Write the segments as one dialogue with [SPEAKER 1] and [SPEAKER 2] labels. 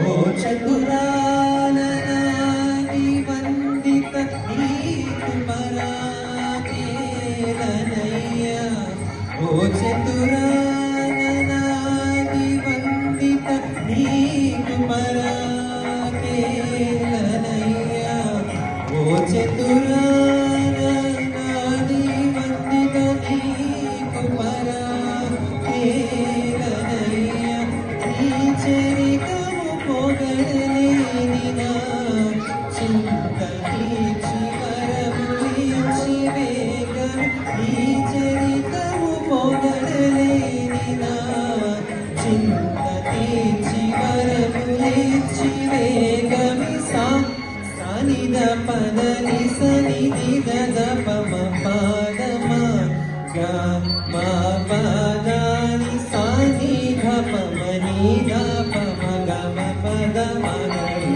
[SPEAKER 1] ఓ చతురాననాది వందిత నీకు పరాకేలనయ్యా ఓ చతురాననాది వందిత నీకు పరాకేలనయ్యా ఓ చతురాననాది వందిత నీకు పరాకేలనయ్యా నీ చరితము పొగలేని నా చింత తీర్చి వరములించి వేగం నీ చరితము పొగలేని నా చింత తీర్చి వరములించి వేగమి సానిద పదని సనిధి దద పమ పాదమా గా మా పదాని సాని ఘపమని ఘపమ గమ పద మగరి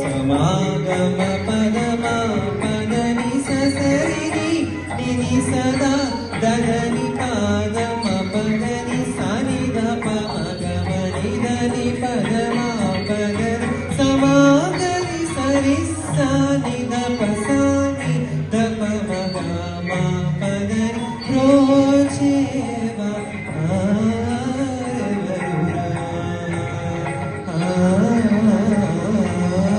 [SPEAKER 1] సమాగమ పదమ పదని ససరిని నిని సదా దదని పాదమ పదని సాని ఘపమ గమని దని పదమ